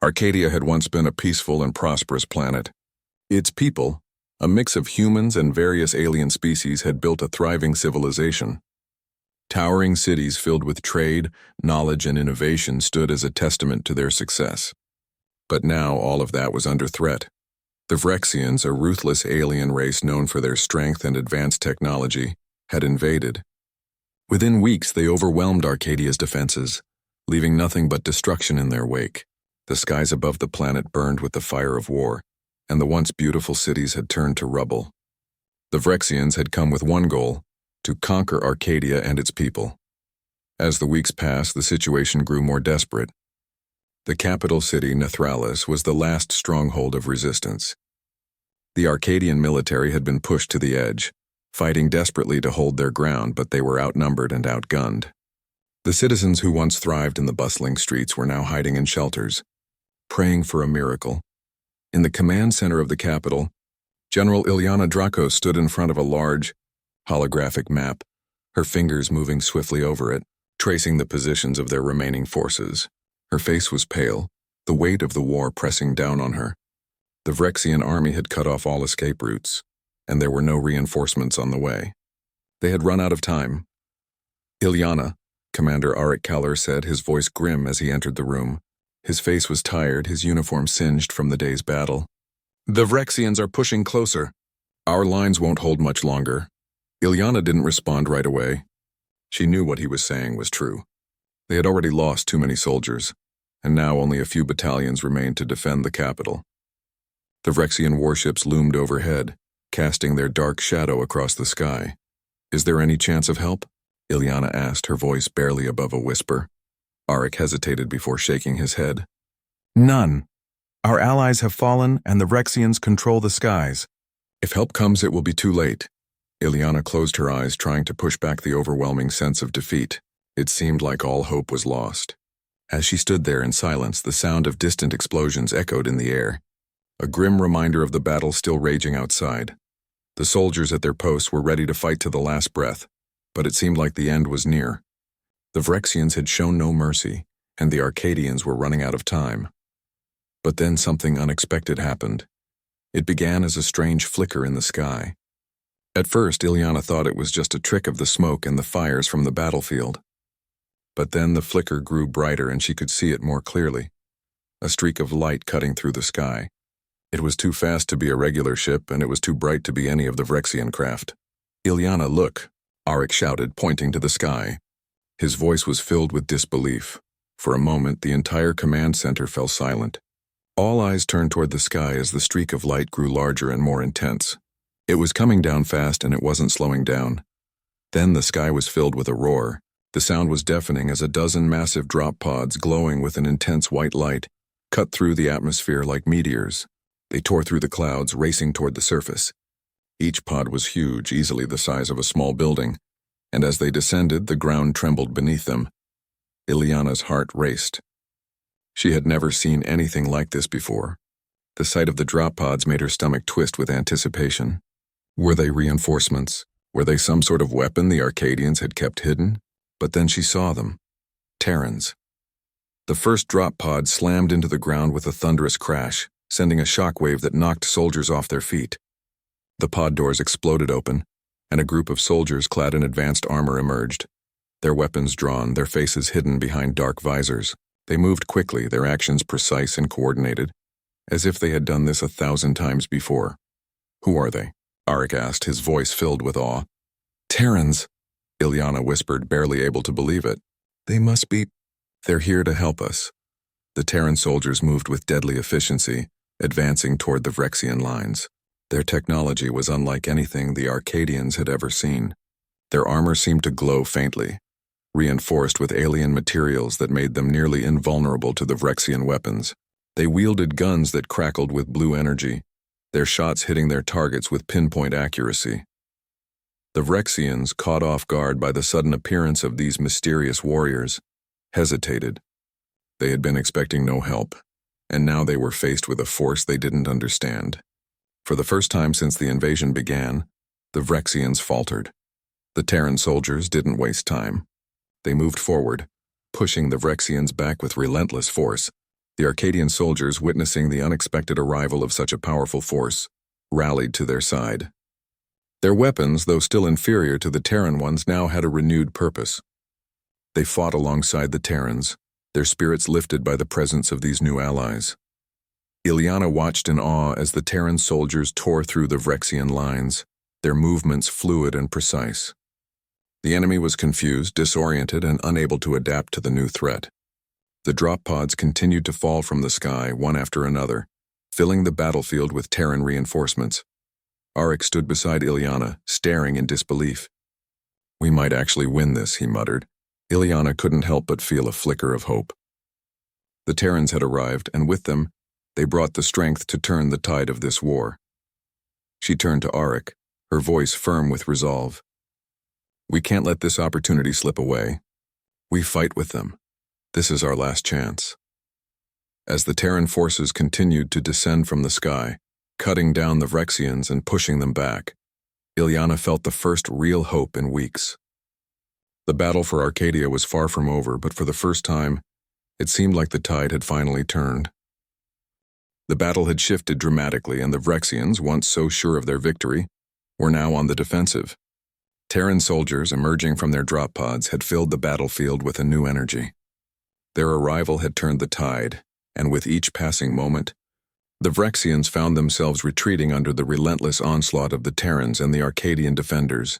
Arcadia had once been a peaceful and prosperous planet. Its people, a mix of humans and various alien species, had built a thriving civilization. Towering cities filled with trade, knowledge, and innovation stood as a testament to their success. But now all of that was under threat. The Vrexians, a ruthless alien race known for their strength and advanced technology, had invaded. Within weeks, they overwhelmed Arcadia's defenses, leaving nothing but destruction in their wake. The skies above the planet burned with the fire of war, and the once beautiful cities had turned to rubble. The Vrexians had come with one goal: to conquer Arcadia and its people. As the weeks passed, the situation grew more desperate. The capital city, Nethralis, was the last stronghold of resistance. The Arcadian military had been pushed to the edge, fighting desperately to hold their ground, but they were outnumbered and outgunned. The citizens who once thrived in the bustling streets were now hiding in shelters, praying for a miracle. In the command center of the capital, General Ilyana Draco stood in front of a large, holographic map, her fingers moving swiftly over it, tracing the positions of their remaining forces. Her face was pale, the weight of the war pressing down on her. The Vrexian army had cut off all escape routes, and there were no reinforcements on the way. They had run out of time. Ilyana, Commander Arik Kaller said, his voice grim as he entered the room. His face was tired, his uniform singed from the day's battle. The Vrexians are pushing closer. Our lines won't hold much longer. Ilyana didn't respond right away. She knew what he was saying was true. They had already lost too many soldiers, and now only a few battalions remained to defend the capital. The Vrexian warships loomed overhead, casting their dark shadow across the sky. "Is there any chance of help?" Ilyana asked, her voice barely above a whisper. Arik hesitated before shaking his head. "None. Our allies have fallen, and the Vrexians control the skies. If help comes, it will be too late." Ilyana closed her eyes, trying to push back the overwhelming sense of defeat. It seemed like all hope was lost. As she stood there in silence, the sound of distant explosions echoed in the air, a grim reminder of the battle still raging outside. The soldiers at their posts were ready to fight to the last breath, but it seemed like the end was near. The Vrexians had shown no mercy, and the Arcadians were running out of time. But then something unexpected happened. It began as a strange flicker in the sky. At first, Ilyana thought it was just a trick of the smoke and the fires from the battlefield. But then the flicker grew brighter and she could see it more clearly. A streak of light cutting through the sky. It was too fast to be a regular ship, and it was too bright to be any of the Vrexian craft. "Ilyana, look," Arik shouted, pointing to the sky. His voice was filled with disbelief. For a moment, the entire command center fell silent. All eyes turned toward the sky as the streak of light grew larger and more intense. It was coming down fast, and it wasn't slowing down. Then the sky was filled with a roar. The sound was deafening as a dozen massive drop pods, glowing with an intense white light, cut through the atmosphere like meteors. They tore through the clouds, racing toward the surface. Each pod was huge, easily the size of a small building, and as they descended, the ground trembled beneath them. Ilyana's heart raced. She had never seen anything like this before. The sight of the drop pods made her stomach twist with anticipation. Were they reinforcements? Were they some sort of weapon the Arcadians had kept hidden? But then she saw them. Terrans. The first drop pod slammed into the ground with a thunderous crash, sending a shockwave that knocked soldiers off their feet. The pod doors exploded open, and a group of soldiers clad in advanced armor emerged. Their weapons drawn, their faces hidden behind dark visors. They moved quickly, their actions precise and coordinated, as if they had done this 1,000 times before. "Who are they?" Arik asked, his voice filled with awe. "Terrans," Ilyana whispered, barely able to believe it. "They must be. They're here to help us." The Terran soldiers moved with deadly efficiency, advancing toward the Vrexian lines. Their technology was unlike anything the Arcadians had ever seen. Their armor seemed to glow faintly, reinforced with alien materials that made them nearly invulnerable to the Vrexian weapons. They wielded guns that crackled with blue energy, their shots hitting their targets with pinpoint accuracy. The Vrexians, caught off guard by the sudden appearance of these mysterious warriors, hesitated. They had been expecting no help, and now they were faced with a force they didn't understand. For the first time since the invasion began, the Vrexians faltered. The Terran soldiers didn't waste time. They moved forward, pushing the Vrexians back with relentless force, The Arcadian soldiers, witnessing the unexpected arrival of such a powerful force, rallied to their side. Their weapons, though still inferior to the Terran ones, now had a renewed purpose. They fought alongside the Terrans, their spirits lifted by the presence of these new allies. Ilyana watched in awe as the Terran soldiers tore through the Vrexian lines, their movements fluid and precise. The enemy was confused, disoriented, and unable to adapt to the new threat. The drop pods continued to fall from the sky, one after another, filling the battlefield with Terran reinforcements. Arik stood beside Ilyana, staring in disbelief. "We might actually win this," he muttered. Ilyana couldn't help but feel a flicker of hope. The Terrans had arrived, and with them, they brought the strength to turn the tide of this war. She turned to Arik, her voice firm with resolve. "We can't let this opportunity slip away. We fight with them. This is our last chance." As the Terran forces continued to descend from the sky, cutting down the Vrexians and pushing them back, Ilyana felt the first real hope in weeks. The battle for Arcadia was far from over, but for the first time, it seemed like the tide had finally turned. The battle had shifted dramatically, and the Vrexians, once so sure of their victory, were now on the defensive. Terran soldiers, emerging from their drop pods, had filled the battlefield with a new energy. Their arrival had turned the tide, and with each passing moment, the Vrexians found themselves retreating under the relentless onslaught of the Terrans and the Arcadian defenders.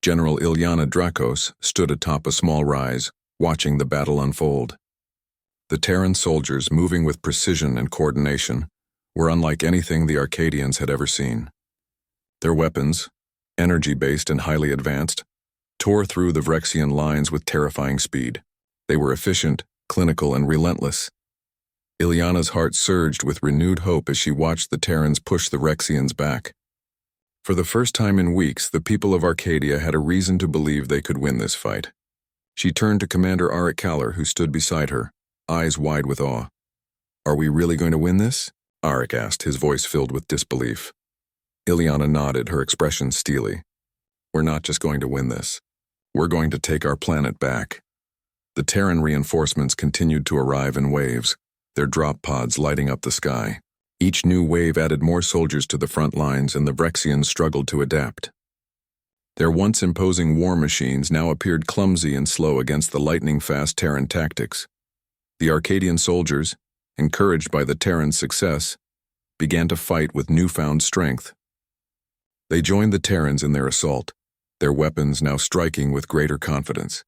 General Ilyana Drakos stood atop a small rise, watching the battle unfold. The Terran soldiers, moving with precision and coordination, were unlike anything the Arcadians had ever seen. Their weapons, energy-based and highly advanced, tore through the Vrexian lines with terrifying speed. They were efficient, clinical, and relentless. Ilyana's heart surged with renewed hope as she watched the Terrans push the Vrexians back. For the first time in weeks, the people of Arcadia had a reason to believe they could win this fight. She turned to Commander Arik Kaller, who stood beside her, eyes wide with awe. "Are we really going to win this?" Arik asked, his voice filled with disbelief. Ilyana nodded, her expression steely. "We're not just going to win this. We're going to take our planet back." The Terran reinforcements continued to arrive in waves, their drop pods lighting up the sky. Each new wave added more soldiers to the front lines, and the Vrexians struggled to adapt. Their once imposing war machines now appeared clumsy and slow against the lightning-fast Terran tactics. The Arcadian soldiers, encouraged by the Terran success, began to fight with newfound strength. They joined the Terrans in their assault, their weapons now striking with greater confidence.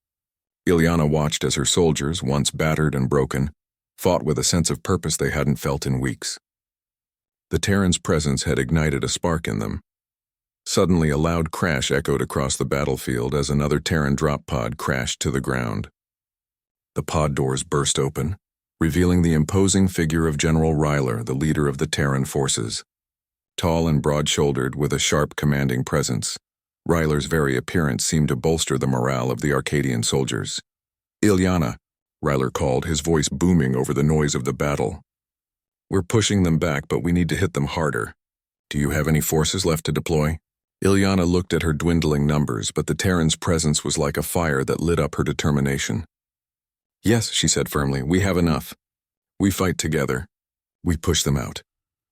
Ilyana watched as her soldiers, once battered and broken, fought with a sense of purpose they hadn't felt in weeks. The Terran's presence had ignited a spark in them. Suddenly, a loud crash echoed across the battlefield as another Terran drop pod crashed to the ground. The pod doors burst open, revealing the imposing figure of General Ryler, the leader of the Terran forces. Tall and broad-shouldered, with a sharp, commanding presence, Ryler's very appearance seemed to bolster the morale of the Arcadian soldiers. "Ilyana," Ryler called, his voice booming over the noise of the battle. "We're pushing them back, but we need to hit them harder. Do you have any forces left to deploy?" Ilyana looked at her dwindling numbers, but the Terran's presence was like a fire that lit up her determination. "Yes," she said firmly, "we have enough. We fight together. We push them out."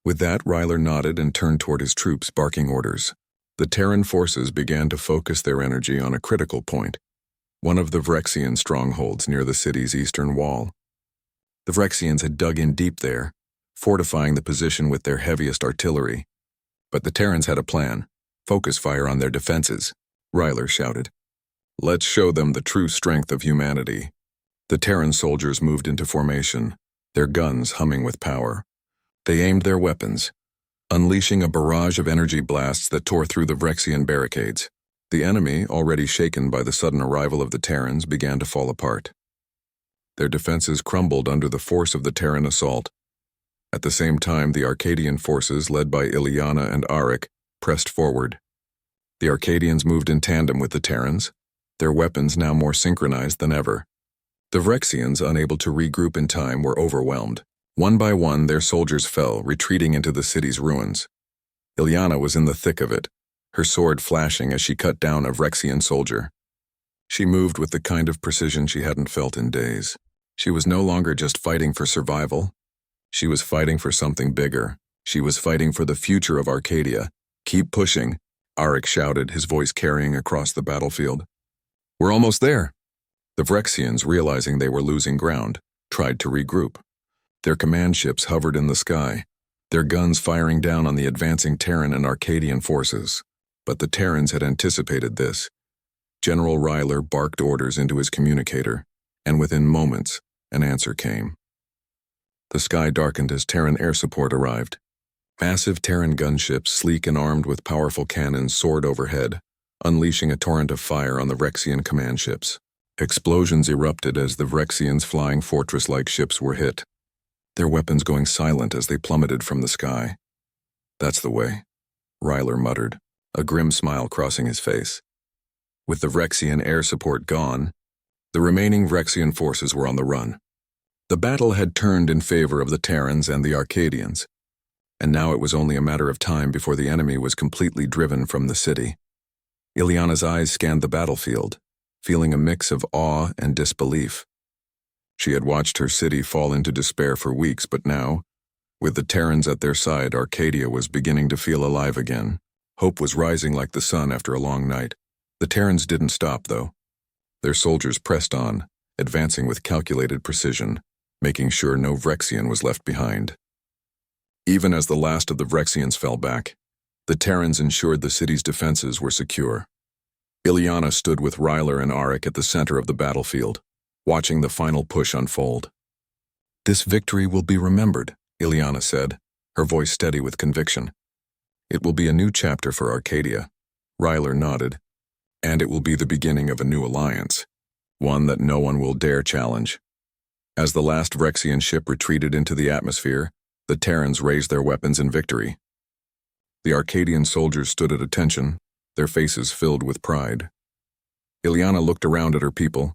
With that, Ryler nodded and turned toward his troops, barking orders. The Terran forces began to focus their energy on a critical point, one of the Vrexian strongholds near the city's eastern wall. The Vrexians had dug in deep there, fortifying the position with their heaviest artillery. But the Terrans had a plan: focus fire on their defenses. Ryler shouted, "Let's show them the true strength of humanity." The Terran soldiers moved into formation, their guns humming with power. They aimed their weapons, unleashing a barrage of energy blasts that tore through the Vrexian barricades. The enemy, already shaken by the sudden arrival of the Terrans, began to fall apart. Their defenses crumbled under the force of the Terran assault. At the same time, the Arcadian forces, led by Ilyana and Arik, pressed forward. The Arcadians moved in tandem with the Terrans, their weapons now more synchronized than ever. The Vrexians, unable to regroup in time, were overwhelmed. One by one, their soldiers fell, retreating into the city's ruins. Ilyana was in the thick of it, her sword flashing as she cut down a Vrexian soldier. She moved with the kind of precision she hadn't felt in days. She was no longer just fighting for survival, She was fighting for something bigger. She was fighting for the future of Arcadia. "Keep pushing," Arik shouted, his voice carrying across the battlefield. "We're almost there." The Phyrexians, realizing they were losing ground, tried to regroup. Their command ships hovered in the sky, their guns firing down on the advancing Terran and Arcadian forces. But the Terrans had anticipated this. General Ryler barked orders into his communicator, and within moments, an answer came. The sky darkened as Terran air support arrived. Massive Terran gunships, sleek and armed with powerful cannons, soared overhead, unleashing a torrent of fire on the Phyrexian command ships. Explosions erupted as the Phyrexians' flying fortress-like ships were hit, their weapons going silent as they plummeted from the sky. "That's the way," Ryler muttered, a grim smile crossing his face. With the Phyrexian air support gone, the remaining Phyrexian forces were on the run. The battle had turned in favor of the Terrans and the Arcadians, and now it was only a matter of time before the enemy was completely driven from the city. Ileana's eyes scanned the battlefield, feeling a mix of awe and disbelief. She had watched her city fall into despair for weeks, but now, with the Terrans at their side, Arcadia was beginning to feel alive again. Hope was rising like the sun after a long night. The Terrans didn't stop, though. Their soldiers pressed on, advancing with calculated precision, making sure no Phyrexian was left behind. Even as the last of the Phyrexians fell back, the Terrans ensured the city's defenses were secure. Ileana stood with Ryler and Arik at the center of the battlefield, watching the final push unfold. "This victory will be remembered," Ileana said, her voice steady with conviction. "It will be a new chapter for Arcadia." Ryler nodded. "And it will be the beginning of a new alliance, one that no one will dare challenge." As the last Phyrexian ship retreated into the atmosphere, the Terrans raised their weapons in victory. The Arcadian soldiers stood at attention, their faces filled with pride. Ileana looked around at her people,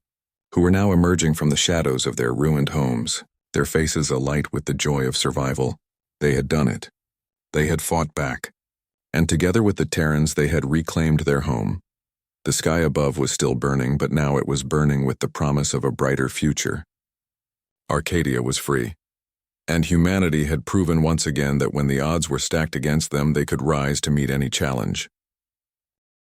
who were now emerging from the shadows of their ruined homes, their faces alight with the joy of survival. They had done it. They had fought back. And together with the Terrans, they had reclaimed their home. The sky above was still burning, but now it was burning with the promise of a brighter future. Arcadia was free. And humanity had proven once again that when the odds were stacked against them, they could rise to meet any challenge.